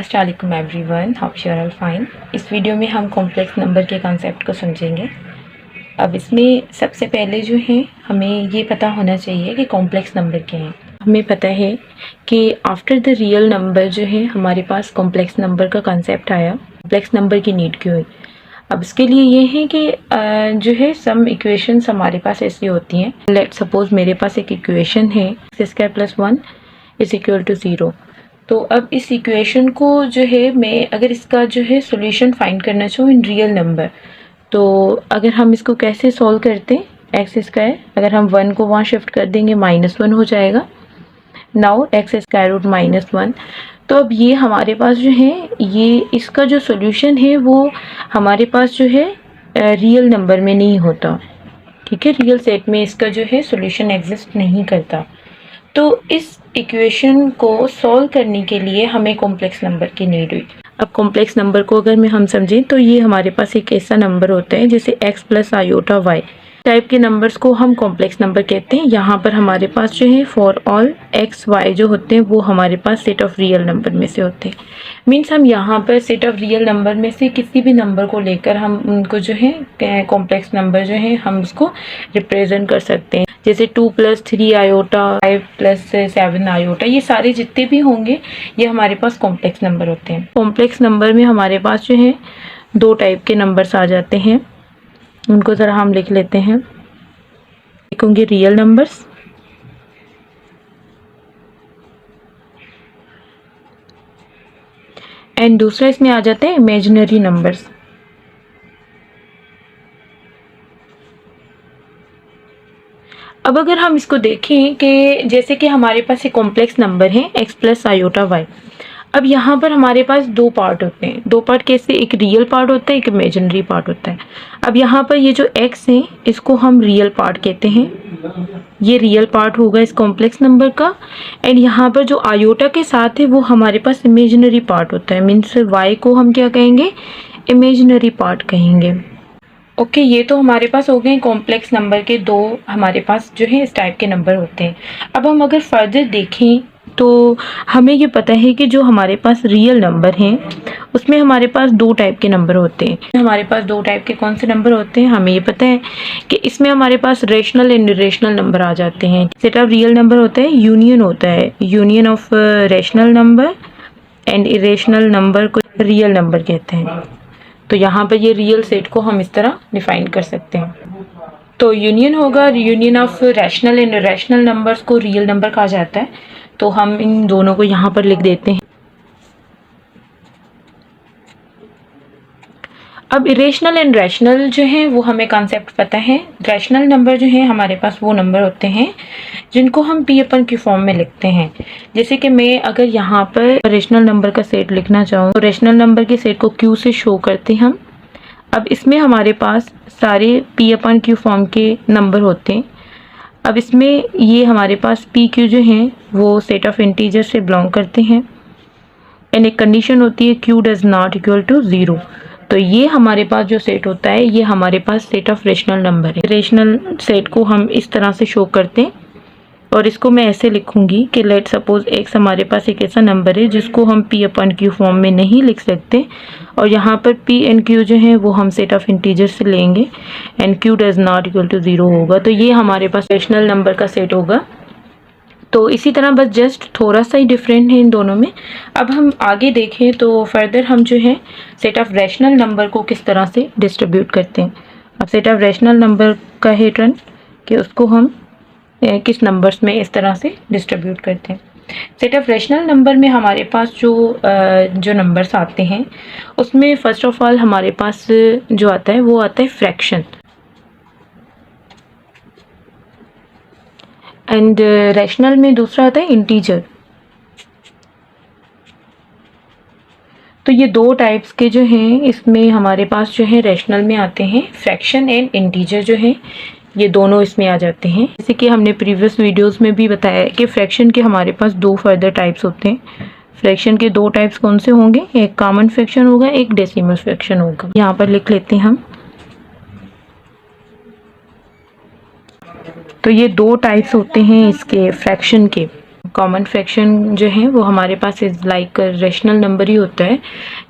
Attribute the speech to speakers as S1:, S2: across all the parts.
S1: अस्सलाम वालेकुम everyone, hope you are all fine. इस वीडियो में हम कॉम्प्लेक्स नंबर के कॉन्सेप्ट को समझेंगे। अब इसमें सबसे पहले जो है हमें ये पता होना चाहिए कि कॉम्प्लेक्स नंबर क्या है। हमें पता है कि आफ्टर द रियल नंबर जो है हमारे पास कॉम्प्लेक्स नंबर का कॉन्सेप्ट आया। कॉम्प्लेक्स नंबर की नीड क्यों है? अब इसके लिए ये है कि जो है सम इक्वेशंस हमारे पास ऐसी होती हैं। लेट सपोज मेरे पास एक इक्वेशन है x² + 1 = 0। तो अब इस इक्वेशन को जो है मैं अगर इसका जो है सॉल्यूशन फाइंड करना चाहूँ इन रियल नंबर, तो अगर हम इसको कैसे सॉल्व करते हैं, x², अगर हम 1 को वहाँ शिफ्ट कर देंगे -1 हो जाएगा। Now x² -1। तो अब ये हमारे पास जो है ये इसका जो सॉल्यूशन है वो हमारे पास जो है रियल नंबर में नहीं होता। ठीक है, रियल सेट में इसका जो है सॉल्यूशन एग्जिस्ट नहीं करता। तो इस इक्वेशन को सॉल्व करने के लिए हमें कॉम्प्लेक्स नंबर की नीड हुई। अब कॉम्प्लेक्स नंबर को अगर हम समझें तो ये हमारे पास एक ऐसा नंबर होता है जैसे x + i टाइप के नंबर्स को हम कॉम्प्लेक्स नंबर कहते हैं। यहाँ पर हमारे पास जो है फॉर ऑल x y जो होते हैं वो हमारे पास सेट ऑफ रियल नंबर में से होते हैं। मीन्स हम यहाँ पर सेट ऑफ रियल नंबर में से किसी भी नंबर को लेकर हम उनको जो है कॉम्प्लेक्स नंबर जो है हम उसको रिप्रेजेंट कर सकते हैं। जैसे 2 + 3 आयोटा, 5 + 7 आयोटा, ये सारे जितने भी होंगे ये हमारे पास कॉम्प्लेक्स नंबर होते हैं। कॉम्प्लेक्स नंबर में हमारे पास जो है 2 टाइप के नंबर्स आ जाते हैं, उनको ज़रा हम लिख लेते हैं। एक होंगे रियल नंबर्स एंड दूसरा इसमें आ जाते हैं इमेजिनरी नंबर्स। अब अगर हम इसको देखें कि जैसे कि हमारे पास एक कॉम्प्लेक्स नंबर है x + i। अब यहाँ पर हमारे पास 2 पार्ट होते हैं। 2 पार्ट कैसे? एक रियल पार्ट होता है, एक इमेजिनरी पार्ट होता है। अब यहाँ पर ये जो x है इसको हम रियल पार्ट कहते हैं, ये रियल पार्ट होगा इस कॉम्प्लेक्स नंबर का। एंड यहाँ पर जो आयोटा के साथ है वो हमारे पास इमेजिनरी पार्ट होता है। मीन्स y को हम क्या कहेंगे? इमेजिनरी पार्ट कहेंगे। ओके, ये तो हमारे पास हो गए कॉम्प्लेक्स नंबर के 2 हमारे पास जो है इस टाइप के नंबर होते हैं। अब हम अगर फर्दर देखें तो हमें ये पता है कि जो हमारे पास रियल नंबर हैं उसमें हमारे पास 2 टाइप के नंबर होते हैं। हमारे पास 2 टाइप के कौन से नंबर होते हैं? हमें ये पता है कि इसमें हमारे पास रेशनल एंड इरेशनल नंबर आ जाते हैं। सेट ऑफ रियल नंबर होता है, यूनियन होता है, union of rational number and irrational number को रियल नंबर कहते हैं। तो यहाँ पर ये रियल सेट को हम इस तरह डिफाइन कर सकते हैं। तो यूनियन होगा, union of rational and irrational numbers को रियल नंबर कहा जाता है। तो हम इन दोनों को यहाँ पर लिख देते हैं। अब इरेशनल एंड रैशनल जो है वो हमें कॉन्सेप्ट पता है। रैशनल नंबर जो है हमारे पास वो नंबर होते हैं जिनको हम P/Q फॉर्म में लिखते हैं। जैसे कि मैं अगर यहाँ पर रेशनल नंबर का सेट लिखना चाहूँ तो रेशनल नंबर के सेट को Q से शो करते हैं हम। अब इसमें हमारे पास सारे P/Q फॉर्म के नंबर होते हैं। अब इसमें ये हमारे पास PQ जो हैं वो सेट ऑफ इंटीजर से बिलोंग करते हैं एंड एक कंडीशन होती है Q does not equal to 0। तो ये हमारे पास जो सेट होता है ये हमारे पास सेट ऑफ रेशनल नंबर है। रेशनल सेट को हम इस तरह से शो करते हैं और इसको मैं ऐसे लिखूंगी कि लेट सपोज x हमारे पास एक ऐसा नंबर है जिसको हम P/Q फॉर्म में नहीं लिख सकते और यहाँ पर P एंड Q जो है वो हम सेट ऑफ इंटीजर से लेंगे and Q does not equal to 0 होगा। तो ये हमारे पास रेशनल नंबर का सेट होगा। तो इसी तरह बस जस्ट थोड़ा सा ही डिफरेंट है इन दोनों में। अब हम आगे देखें तो फर्दर हम जो है सेट ऑफ रैशनल नंबर को किस तरह से डिस्ट्रीब्यूट करते हैं। अब सेट ऑफ रैशनल नंबर का है टर्न कि उसको हम किस नंबर्स में इस तरह से डिस्ट्रीब्यूट करते हैं। सेट ऑफ रैशनल नंबर में हमारे पास जो नंबर्स आते हैं उसमें फर्स्ट ऑफ ऑल हमारे पास जो आता है वो आता है फ्रैक्शन एंड रैशनल में दूसरा आता है इंटीजर। तो ये 2 टाइप्स के जो हैं इसमें हमारे पास जो है रैशनल में आते हैं। फ्रैक्शन एंड इंटीजर जो है ये दोनों इसमें आ जाते हैं। जैसे कि हमने प्रीवियस वीडियोस में भी बताया कि फ्रैक्शन के हमारे पास 2 फर्दर टाइप्स होते हैं। फ्रैक्शन के 2 टाइप्स कौन से होंगे? एक कॉमन फ्रैक्शन होगा, एक डेसिमल फ्रैक्शन होगा। यहाँ पर लिख लेते हैं हम। तो ये 2 टाइप्स होते हैं इसके फ्रैक्शन के। कॉमन फ्रैक्शन जो है वो हमारे पास इज लाइक रेशनल नंबर ही होता है।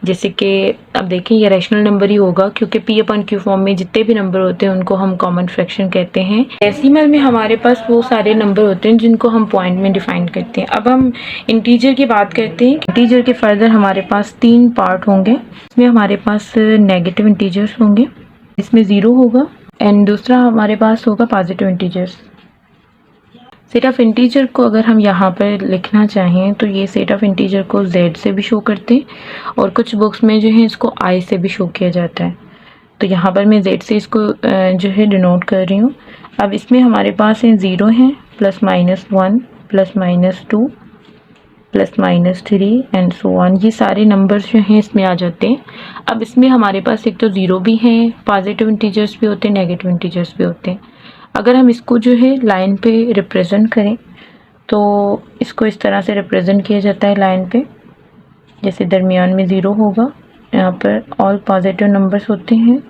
S1: जैसे कि अब देखें ये रेशनल नंबर ही होगा क्योंकि P/Q फॉर्म में जितने भी नंबर होते हैं उनको हम कॉमन फ्रैक्शन कहते हैं। डेसिमल में हमारे पास वो सारे नंबर होते हैं जिनको हम पॉइंट में डिफाइन करते हैं। अब हम इंटीजर की बात करते हैं। इंटीजर के फर्दर हमारे पास 3 पार्ट होंगे। इसमें हमारे पास नेगेटिव इंटीजर्स होंगे, इसमें 0 होगा, एंड दूसरा हमारे पास होगा positive integers. Set of integer को अगर हम यहाँ पर लिखना चाहें तो ये सेट ऑफ इंटीजर को Z से भी शो करते हैं और कुछ बुक्स में जो है इसको I से भी शो किया जाता है। तो यहाँ पर मैं Z से इसको जो है डिनोट कर रही हूँ। अब इसमें हमारे पास है 0 है, +-1, +-2, +-3 एंड सो ऑन। ये सारे नंबर्स जो हैं इसमें आ जाते हैं। अब इसमें हमारे पास एक तो 0 भी है, पॉजिटिव इंटीजर्स भी होते हैं, नेगेटिव इंटीजर्स भी होते हैं। अगर हम इसको जो है लाइन पे रिप्रेजेंट करें तो इसको इस तरह से रिप्रेजेंट किया जाता है लाइन पे। जैसे दरमियान में 0 होगा, यहाँ पर ऑल पॉजिटिव नंबर्स होते हैं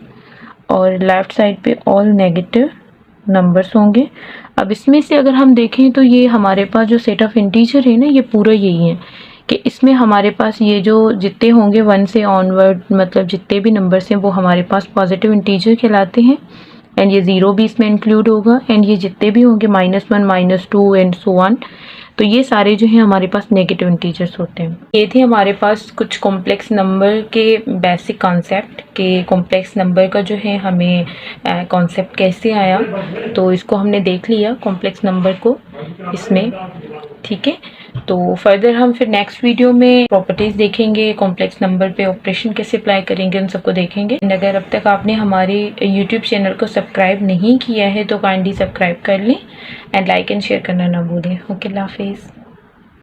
S1: और लेफ़्ट साइड पे ऑल नेगेटिव नंबर्स होंगे। अब इसमें से अगर हम देखें तो ये हमारे पास जो सेट ऑफ इंटीजर है ना, ये पूरा यही है कि इसमें हमारे पास ये जो जितने होंगे 1 से ऑनवर्ड, मतलब जितने भी नंबर्स हैं वो हमारे पास पॉजिटिव इंटीजर कहलाते हैं। एंड ये 0 भी इसमें इंक्लूड होगा, एंड ये जितने भी होंगे -1, -2 एंड सो ऑन, तो ये सारे जो हैं हमारे पास नेगेटिव इंटीजर्स होते हैं। ये थे हमारे पास कुछ कॉम्प्लेक्स नंबर के बेसिक कॉन्सेप्ट के कॉम्प्लेक्स नंबर का जो है हमें कॉन्सेप्ट कैसे आया, तो इसको हमने देख लिया कॉम्प्लेक्स नंबर को इसमें। ठीक है, तो फर्दर हम फिर नेक्स्ट वीडियो में प्रॉपर्टीज़ देखेंगे, कॉम्प्लेक्स नंबर पे ऑपरेशन कैसे अप्लाई करेंगे, उन सबको देखेंगे। अगर अब तक आपने हमारे यूट्यूब चैनल को सब्सक्राइब नहीं किया है तो काइंडली सब्सक्राइब कर लें एंड लाइक एंड शेयर करना ना भूलें। ओके, अल्लाह हाफिज़।